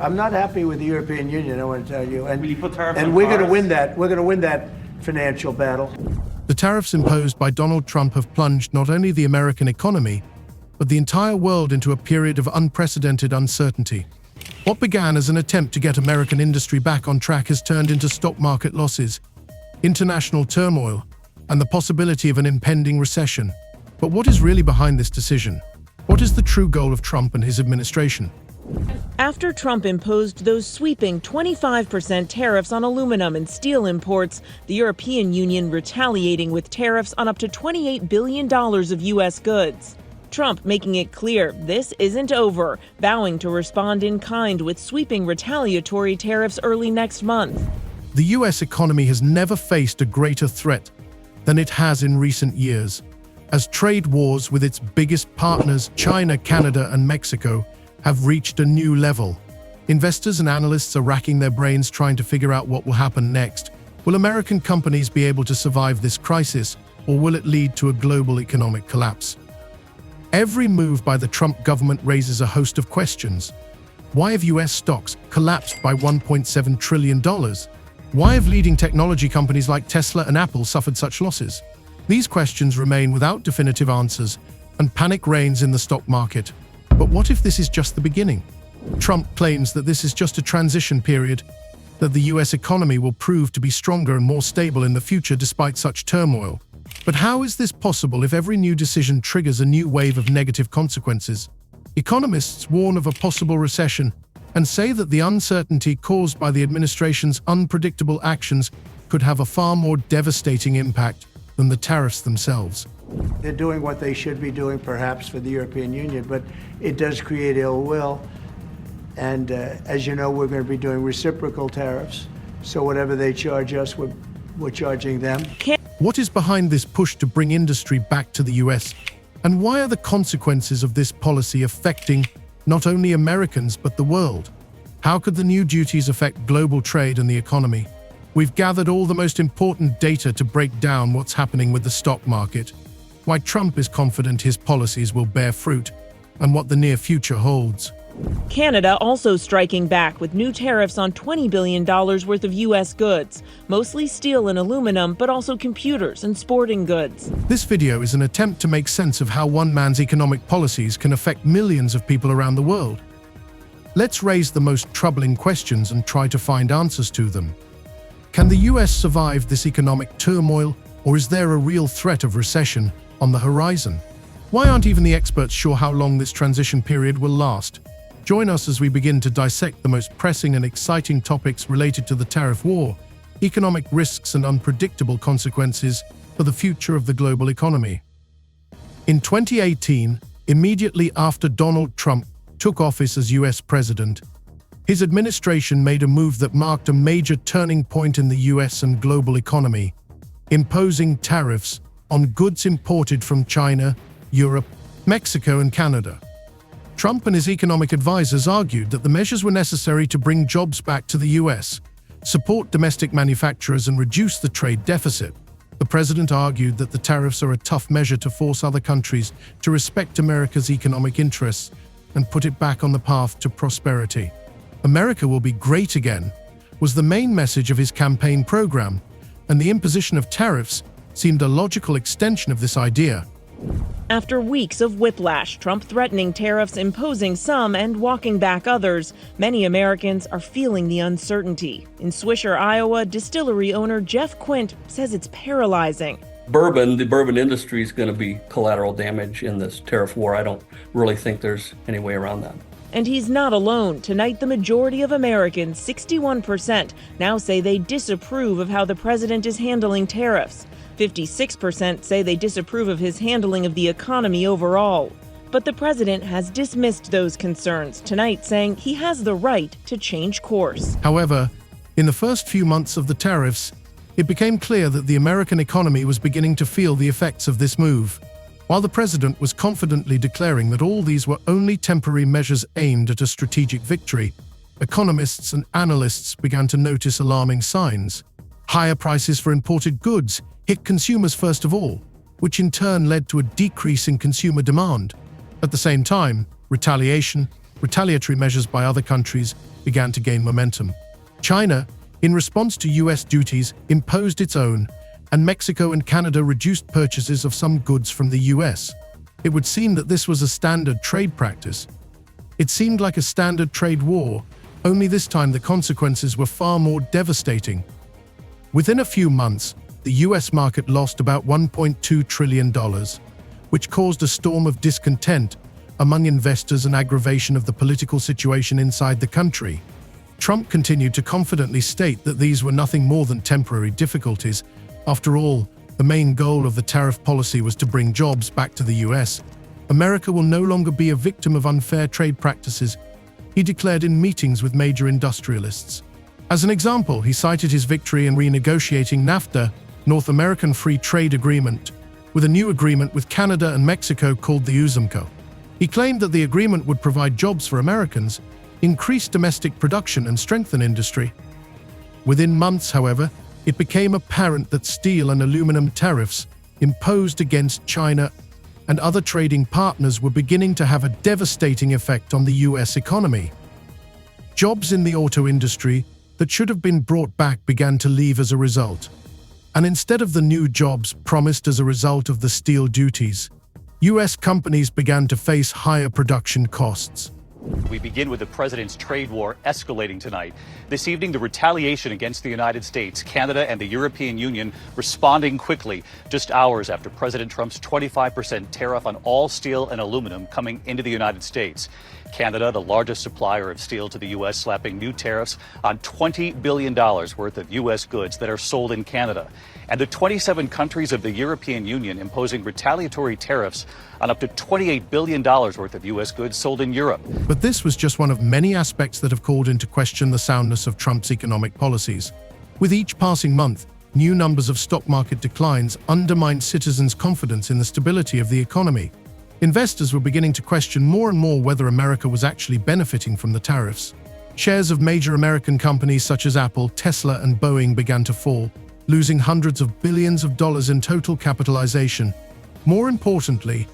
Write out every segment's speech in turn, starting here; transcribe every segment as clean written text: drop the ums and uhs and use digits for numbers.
I'm not happy with the European Union, I want to tell you. And, Will you put tariffs and on we're going to cars? win that. We're going to win that financial battle. The tariffs imposed by Donald Trump have plunged not only the American economy, but the entire world into a period of unprecedented uncertainty. What began as an attempt to get American industry back on track has turned into stock market losses, international turmoil, and the possibility of an impending recession. But what is really behind this decision? What is the true goal of Trump and his administration? After Trump imposed those sweeping 25% tariffs on aluminum and steel imports, the European Union retaliating with tariffs on up to $28 billion of U.S. goods. Trump making it clear this isn't over, vowing to respond in kind with sweeping retaliatory tariffs early next month. The U.S. economy has never faced a greater threat than it has in recent years, as trade wars with its biggest partners, China, Canada, and Mexico, have reached a new level. Investors and analysts are racking their brains trying to figure out what will happen next. Will American companies be able to survive this crisis, or will it lead to a global economic collapse? Every move by the Trump government raises a host of questions. Why have U.S. stocks collapsed by $1.7 trillion? Why have leading technology companies like Tesla and Apple suffered such losses? These questions remain without definitive answers, and panic reigns in the stock market. But what if this is just the beginning? Trump claims that this is just a transition period, that the U.S. economy will prove to be stronger and more stable in the future despite such turmoil. But how is this possible if every new decision triggers a new wave of negative consequences? Economists warn of a possible recession and say that the uncertainty caused by the administration's unpredictable actions could have a far more devastating impact than the tariffs themselves. They're doing what they should be doing, perhaps, for the European Union, but it does create ill will. And as you know, we're going to be doing reciprocal tariffs. So whatever they charge us, we're charging them. What is behind this push to bring industry back to the US? And why are the consequences of this policy affecting not only Americans, but the world? How could the new duties affect global trade and the economy? We've gathered all the most important data to break down what's happening with the stock market, why Trump is confident his policies will bear fruit, and what the near future holds. Canada also striking back with new tariffs on $20 billion worth of U.S. goods, mostly steel and aluminum, but also computers and sporting goods. This video is an attempt to make sense of how one man's economic policies can affect millions of people around the world. Let's raise the most troubling questions and try to find answers to them. Can the U.S. survive this economic turmoil, or is there a real threat of recession on the horizon? Why aren't even the experts sure how long this transition period will last? Join us as we begin to dissect the most pressing and exciting topics related to the tariff war, economic risks and unpredictable consequences for the future of the global economy. In 2018, immediately after Donald Trump took office as U.S. president, his administration made a move that marked a major turning point in the U.S. and global economy, imposing tariffs on goods imported from China, Europe, Mexico, and Canada. Trump and his economic advisors argued that the measures were necessary to bring jobs back to the U.S., support domestic manufacturers, and reduce the trade deficit. The president argued that the tariffs are a tough measure to force other countries to respect America's economic interests and put it back on the path to prosperity. America will be great again was the main message of his campaign program, and the imposition of tariffs seemed a logical extension of this idea. After weeks of whiplash, Trump threatening tariffs, imposing some, and walking back others, many Americans are feeling the uncertainty. In Swisher, Iowa, distillery owner Jeff Quint says it's paralyzing. The bourbon industry is going to be collateral damage in this tariff war. I don't really think there's any way around that. And he's not alone. Tonight, the majority of Americans, 61%, now say they disapprove of how the president is handling tariffs. 56% say they disapprove of his handling of the economy overall. But the president has dismissed those concerns tonight, saying he has the right to change course. However, in the first few months of the tariffs, it became clear that the American economy was beginning to feel the effects of this move. While the president was confidently declaring that all these were only temporary measures aimed at a strategic victory, economists and analysts began to notice alarming signs. Higher prices for imported goods hit consumers first of all, which in turn led to a decrease in consumer demand. At the same time, retaliatory measures by other countries began to gain momentum. China, in response to US duties, imposed its own, and Mexico and Canada reduced purchases of some goods from the US. It would seem that this was a standard trade practice. It seemed like a standard trade war, only this time the consequences were far more devastating. Within a few months, the US market lost about $1.2 trillion, which caused a storm of discontent among investors and aggravation of the political situation inside the country. Trump continued to confidently state that these were nothing more than temporary difficulties. After all, the main goal of the tariff policy was to bring jobs back to the US. America will no longer be a victim of unfair trade practices, he declared in meetings with major industrialists. As an example, he cited his victory in renegotiating NAFTA, North American Free Trade Agreement, with a new agreement with Canada and Mexico called the USMCA. He claimed that the agreement would provide jobs for Americans, increase domestic production, and strengthen industry. Within months, however, it became apparent that steel and aluminum tariffs imposed against China and other trading partners were beginning to have a devastating effect on the US economy. Jobs in the auto industry that should have been brought back began to leave as a result. And instead of the new jobs promised as a result of the steel duties, US companies began to face higher production costs. We begin with the president's trade war escalating tonight. This evening, the retaliation against the United States, Canada, and the European Union responding quickly, just hours after President Trump's 25% tariff on all steel and aluminum coming into the United States. Canada, the largest supplier of steel to the U.S., slapping new tariffs on $20 billion worth of U.S. goods that are sold in Canada. And the 27 countries of the European Union imposing retaliatory tariffs on up to $28 billion worth of U.S. goods sold in Europe. But this was just one of many aspects that have called into question the soundness of Trump's economic policies. With each passing month, new numbers of stock market declines undermined citizens' confidence in the stability of the economy. Investors were beginning to question more and more whether America was actually benefiting from the tariffs. Shares of major American companies such as Apple, Tesla, and Boeing began to fall, losing hundreds of billions of dollars in total capitalization. More importantly,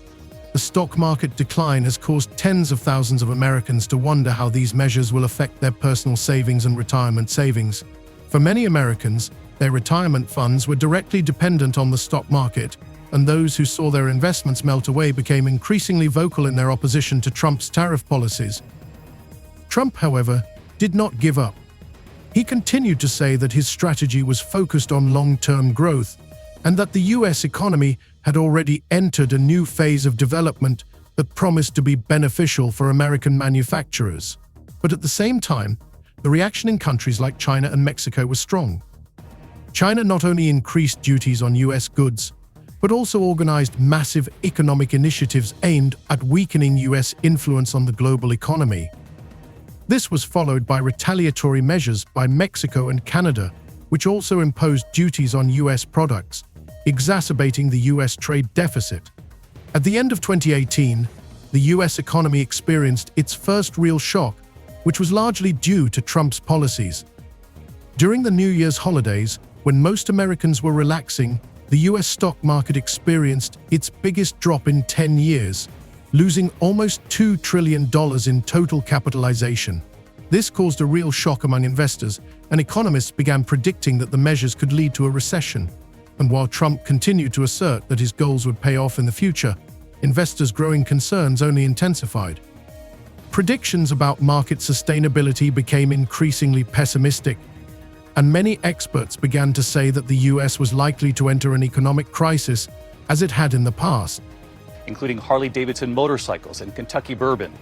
the stock market decline has caused tens of thousands of Americans to wonder how these measures will affect their personal savings and retirement savings. For many Americans, their retirement funds were directly dependent on the stock market, and those who saw their investments melt away became increasingly vocal in their opposition to Trump's tariff policies. Trump, however, did not give up. He continued to say that his strategy was focused on long-term growth and that the U.S. economy had already entered a new phase of development that promised to be beneficial for American manufacturers. But at the same time, the reaction in countries like China and Mexico was strong. China not only increased duties on U.S. goods, but also organized massive economic initiatives aimed at weakening U.S. influence on the global economy. This was followed by retaliatory measures by Mexico and Canada, which also imposed duties on U.S. products, exacerbating the U.S. trade deficit. At the end of 2018, the U.S. economy experienced its first real shock, which was largely due to Trump's policies. During the New Year's holidays, when most Americans were relaxing, the U.S. stock market experienced its biggest drop in 10 years, losing almost $2 trillion in total capitalization. This caused a real shock among investors, and economists began predicting that the measures could lead to a recession. And while Trump continued to assert that his goals would pay off in the future, investors' growing concerns only intensified. Predictions about market sustainability became increasingly pessimistic, and many experts began to say that the U.S. was likely to enter an economic crisis as it had in the past. Including Harley-Davidson motorcycles and Kentucky bourbon.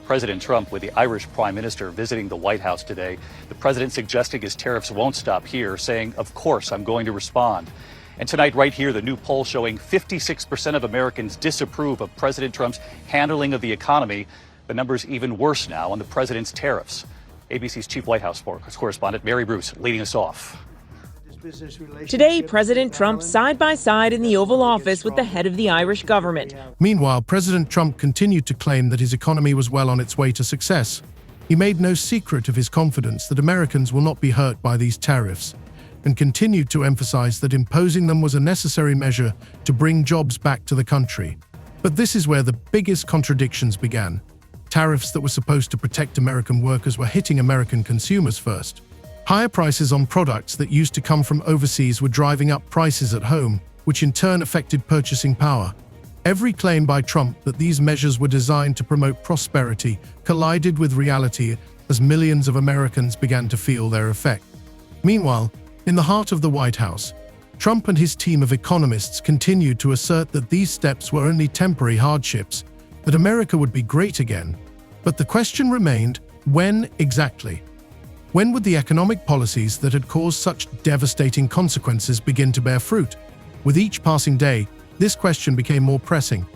President Trump with the Irish Prime Minister visiting the White House today. The president suggesting his tariffs won't stop here, saying, "Of course, I'm going to respond." And tonight, right here, the new poll showing 56% of Americans disapprove of President Trump's handling of the economy. The number's even worse now on the president's tariffs. ABC's chief White House correspondent Mary Bruce leading us off. Today, President Trump side by side in the Oval Office with the head of the Irish government. Meanwhile, President Trump continued to claim that his economy was well on its way to success. He made no secret of his confidence that Americans will not be hurt by these tariffs, and continued to emphasize that imposing them was a necessary measure to bring jobs back to the country. But this is where the biggest contradictions began. Tariffs that were supposed to protect American workers were hitting American consumers first. Higher prices on products that used to come from overseas were driving up prices at home, which in turn affected purchasing power. Every claim by Trump that these measures were designed to promote prosperity collided with reality as millions of Americans began to feel their effect. Meanwhile, in the heart of the White House, Trump and his team of economists continued to assert that these steps were only temporary hardships, that America would be great again. But the question remained, when exactly? When would the economic policies that had caused such devastating consequences begin to bear fruit? With each passing day, this question became more pressing.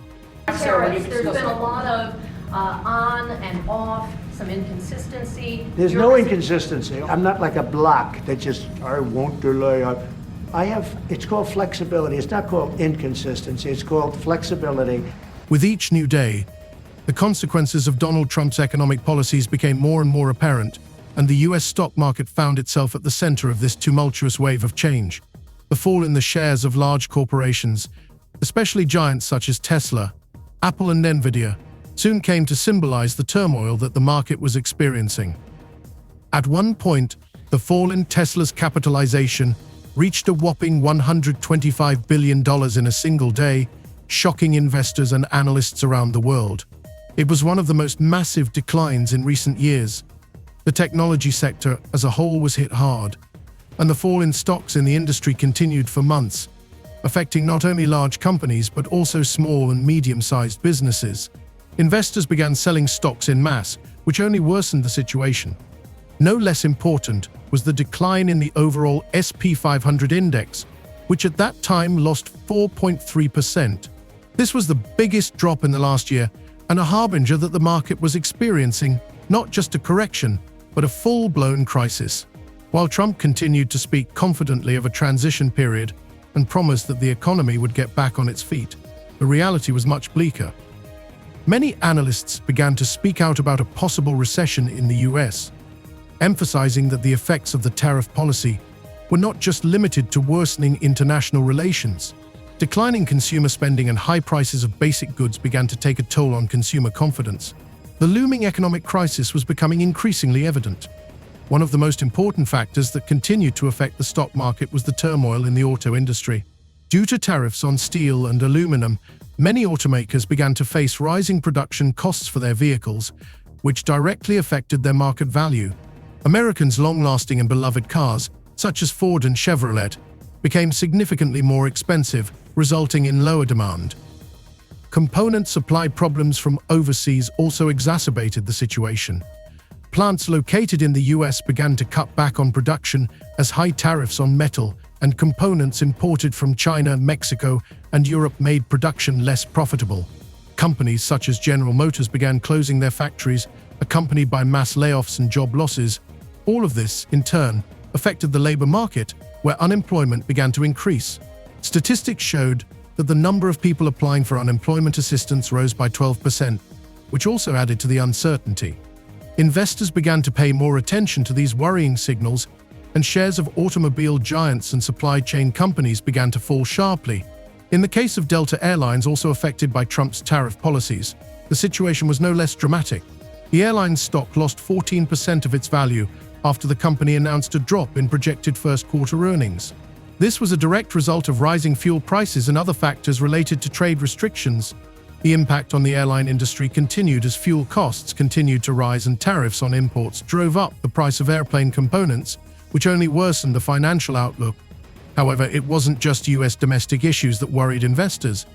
Tariffs, there's been a lot of on and off, some inconsistency. There's no inconsistency. I'm not like a block that just, I won't delay. It's called flexibility. It's not called inconsistency. It's called flexibility. With each new day, the consequences of Donald Trump's economic policies became more and more apparent, and the US stock market found itself at the center of this tumultuous wave of change. The fall in the shares of large corporations, especially giants such as Tesla, Apple and Nvidia, soon came to symbolize the turmoil that the market was experiencing. At one point, the fall in Tesla's capitalization reached a whopping $125 billion in a single day, shocking investors and analysts around the world. It was one of the most massive declines in recent years. The technology sector as a whole was hit hard, and the fall in stocks in the industry continued for months, affecting not only large companies but also small and medium-sized businesses. Investors began selling stocks en masse, which only worsened the situation. No less important was the decline in the overall S&P 500 index, which at that time lost 4.3%. This was the biggest drop in the last year and a harbinger that the market was experiencing not just a correction, but a full-blown crisis. While Trump continued to speak confidently of a transition period and promised that the economy would get back on its feet, the reality was much bleaker. Many analysts began to speak out about a possible recession in the US, emphasizing that the effects of the tariff policy were not just limited to worsening international relations. Declining consumer spending and high prices of basic goods began to take a toll on consumer confidence. The looming economic crisis was becoming increasingly evident. One of the most important factors that continued to affect the stock market was the turmoil in the auto industry. Due to tariffs on steel and aluminum, many automakers began to face rising production costs for their vehicles, which directly affected their market value. Americans' long-lasting and beloved cars, such as Ford and Chevrolet, became significantly more expensive, resulting in lower demand. Component supply problems from overseas also exacerbated the situation. Plants located in the US began to cut back on production as high tariffs on metal and components imported from China, Mexico, and Europe made production less profitable. Companies such as General Motors began closing their factories, accompanied by mass layoffs and job losses. All of this, in turn, affected the labor market, where unemployment began to increase. Statistics showed that the number of people applying for unemployment assistance rose by 12%, which also added to the uncertainty. Investors began to pay more attention to these worrying signals, and shares of automobile giants and supply chain companies began to fall sharply. In the case of Delta Airlines, also affected by Trump's tariff policies, the situation was no less dramatic. The airline's stock lost 14% of its value after the company announced a drop in projected first-quarter earnings. This was a direct result of rising fuel prices and other factors related to trade restrictions. The impact on the airline industry continued as fuel costs continued to rise and tariffs on imports drove up the price of airplane components, which only worsened the financial outlook. However, it wasn't just US domestic issues that worried investors.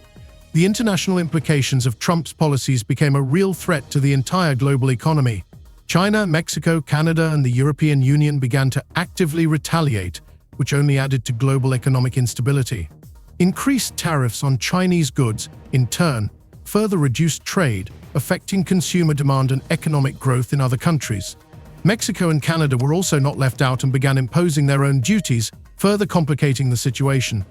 The international implications of Trump's policies became a real threat to the entire global economy. China, Mexico, Canada, and the European Union began to actively retaliate, which only added to global economic instability. Increased tariffs on Chinese goods, in turn, further reduced trade, affecting consumer demand and economic growth in other countries. Mexico and Canada were also not left out and began imposing their own duties, further complicating the situation.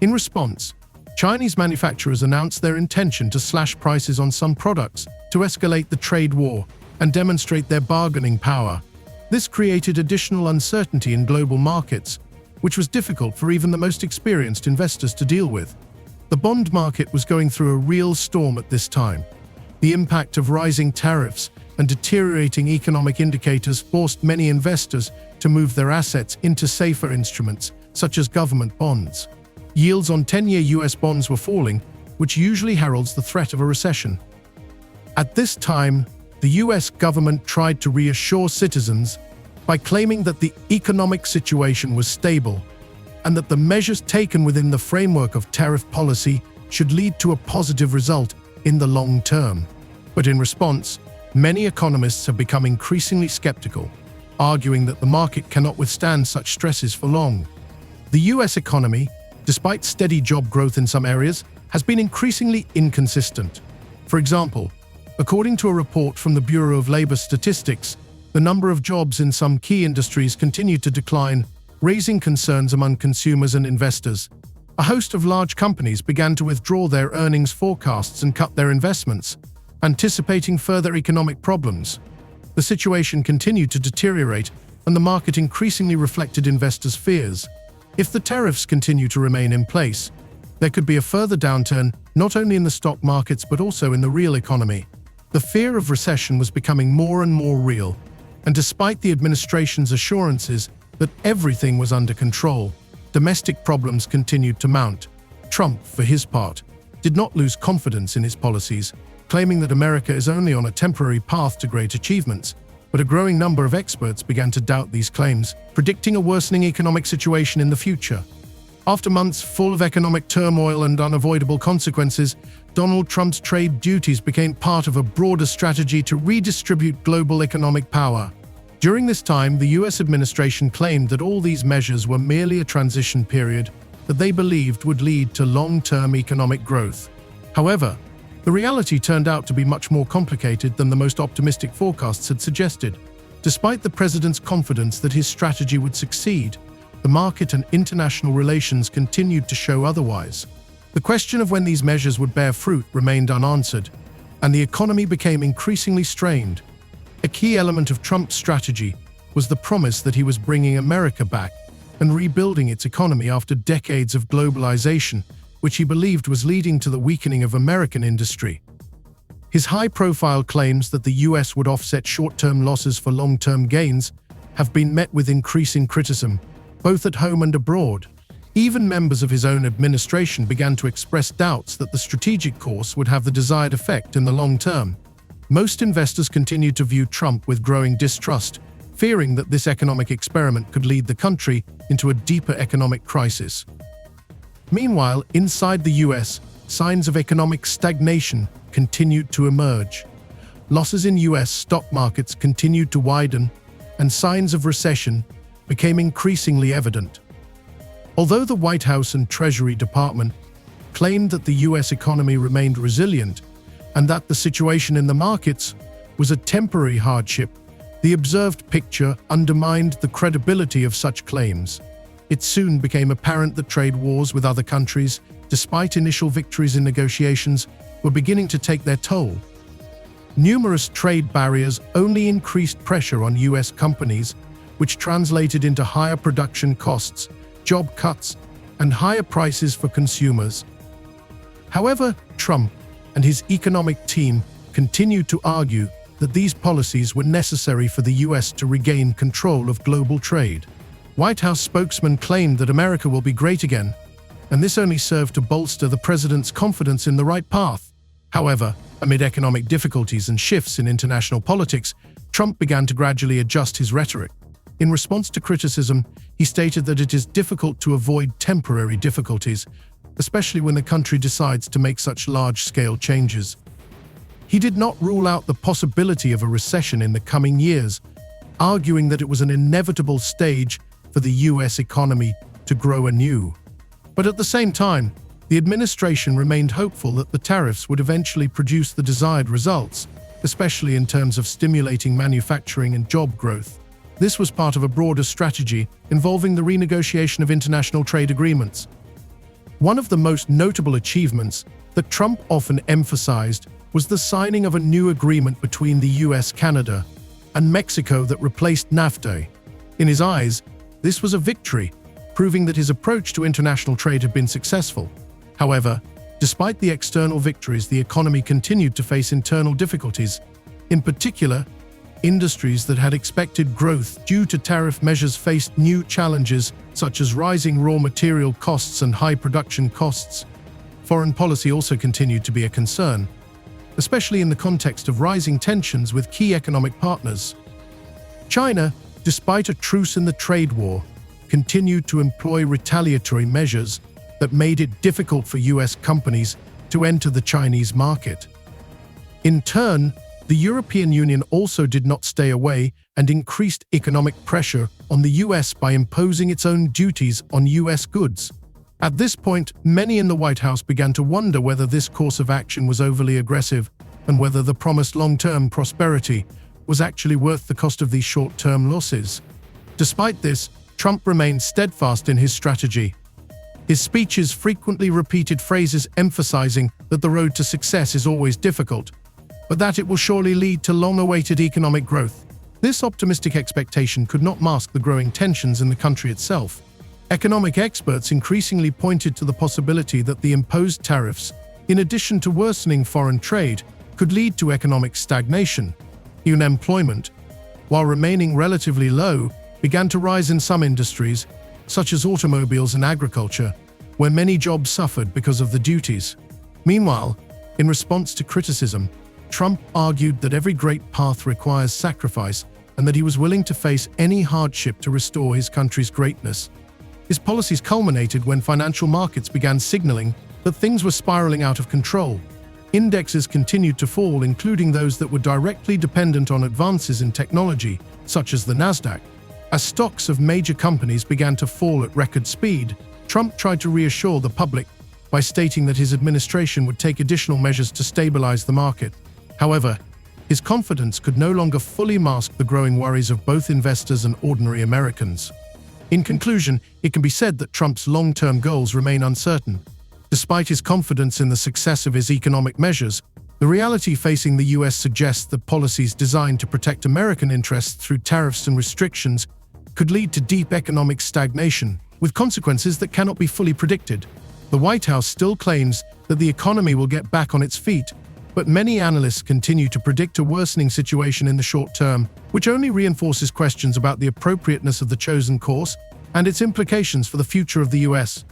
In response, Chinese manufacturers announced their intention to slash prices on some products to escalate the trade war and demonstrate their bargaining power. This created additional uncertainty in global markets, which was difficult for even the most experienced investors to deal with. The bond market was going through a real storm at this time. The impact of rising tariffs and deteriorating economic indicators forced many investors to move their assets into safer instruments, such as government bonds. Yields on 10-year US bonds were falling, which usually heralds the threat of a recession. At this time, the US government tried to reassure citizens by claiming that the economic situation was stable and that the measures taken within the framework of tariff policy should lead to a positive result in the long term. But in response, many economists have become increasingly skeptical, arguing that the market cannot withstand such stresses for long. The US economy, despite steady job growth in some areas, has been increasingly inconsistent. For example, according to a report from the Bureau of Labor Statistics, the number of jobs in some key industries continued to decline, raising concerns among consumers and investors. A host of large companies began to withdraw their earnings forecasts and cut their investments, anticipating further economic problems. The situation continued to deteriorate, and the market increasingly reflected investors' fears. If the tariffs continue to remain in place, there could be a further downturn not only in the stock markets but also in the real economy. The fear of recession was becoming more and more real, and despite the administration's assurances that everything was under control, domestic problems continued to mount. Trump, for his part, did not lose confidence in his policies, claiming that America is only on a temporary path to great achievements. But a growing number of experts began to doubt these claims, predicting a worsening economic situation in the future. After months full of economic turmoil and unavoidable consequences, Donald Trump's trade duties became part of a broader strategy to redistribute global economic power. During this time, the US administration claimed that all these measures were merely a transition period that they believed would lead to long-term economic growth. However, the reality turned out to be much more complicated than the most optimistic forecasts had suggested. Despite the president's confidence that his strategy would succeed, the market and international relations continued to show otherwise. The question of when these measures would bear fruit remained unanswered, and the economy became increasingly strained. A key element of Trump's strategy was the promise that he was bringing America back and rebuilding its economy after decades of globalization, which he believed was leading to the weakening of American industry. His high-profile claims that the US would offset short-term losses for long-term gains have been met with increasing criticism, both at home and abroad. Even members of his own administration began to express doubts that the strategic course would have the desired effect in the long term. Most investors continued to view Trump with growing distrust, fearing that this economic experiment could lead the country into a deeper economic crisis. Meanwhile, inside the US, signs of economic stagnation continued to emerge. Losses in US stock markets continued to widen, and signs of recession became increasingly evident. Although the White House and Treasury Department claimed that the US economy remained resilient and that the situation in the markets was a temporary hardship, the observed picture undermined the credibility of such claims. It soon became apparent that trade wars with other countries, despite initial victories in negotiations, were beginning to take their toll. Numerous trade barriers only increased pressure on US companies, which translated into higher production costs, job cuts, and higher prices for consumers. However, Trump and his economic team continued to argue that these policies were necessary for the US to regain control of global trade. White House spokesman claimed that America will be great again, and this only served to bolster the president's confidence in the right path. However, amid economic difficulties and shifts in international politics, Trump began to gradually adjust his rhetoric. In response to criticism, he stated that it is difficult to avoid temporary difficulties, especially when the country decides to make such large-scale changes. He did not rule out the possibility of a recession in the coming years, arguing that it was an inevitable stage for the US economy to grow anew. But at the same time, the administration remained hopeful that the tariffs would eventually produce the desired results, especially in terms of stimulating manufacturing and job growth. This was part of a broader strategy involving the renegotiation of international trade agreements. One of the most notable achievements that Trump often emphasized was the signing of a new agreement between the US, Canada, and Mexico that replaced NAFTA. In his eyes, this was a victory, proving that his approach to international trade had been successful. However, Despite the external victories, the economy continued to face internal difficulties. In particular, industries that had expected growth due to tariff measures faced new challenges, such as rising raw material costs and high production costs. Foreign policy also continued to be a concern, especially in the context of rising tensions with key economic partners. China, despite a truce in the trade war, continued to employ retaliatory measures that made it difficult for US companies to enter the Chinese market. In turn, the European Union also did not stay away and increased economic pressure on the US by imposing its own duties on US goods. At this point, many in the White House began to wonder whether this course of action was overly aggressive and whether the promised long-term prosperity was actually worth the cost of these short-term losses. Despite this, Trump remained steadfast in his strategy. His speeches frequently repeated phrases emphasizing that the road to success is always difficult, but that it will surely lead to long-awaited economic growth. This optimistic expectation could not mask the growing tensions in the country itself. Economic experts increasingly pointed to the possibility that the imposed tariffs, in addition to worsening foreign trade, could lead to economic stagnation. Unemployment, while remaining relatively low, began to rise in some industries, such as automobiles and agriculture, where many jobs suffered because of the duties. Meanwhile, in response to criticism, Trump argued that every great path requires sacrifice and that he was willing to face any hardship to restore his country's greatness. His policies culminated when financial markets began signaling that things were spiraling out of control. Indexes continued to fall, including those that were directly dependent on advances in technology, such as the Nasdaq. As stocks of major companies began to fall at record speed, Trump tried to reassure the public by stating that his administration would take additional measures to stabilize the market. However, his confidence could no longer fully mask the growing worries of both investors and ordinary Americans. In conclusion, it can be said that Trump's long-term goals remain uncertain. Despite his confidence in the success of his economic measures, the reality facing the US suggests that policies designed to protect American interests through tariffs and restrictions could lead to deep economic stagnation, with consequences that cannot be fully predicted. The White House still claims that the economy will get back on its feet, but many analysts continue to predict a worsening situation in the short term, which only reinforces questions about the appropriateness of the chosen course and its implications for the future of the US.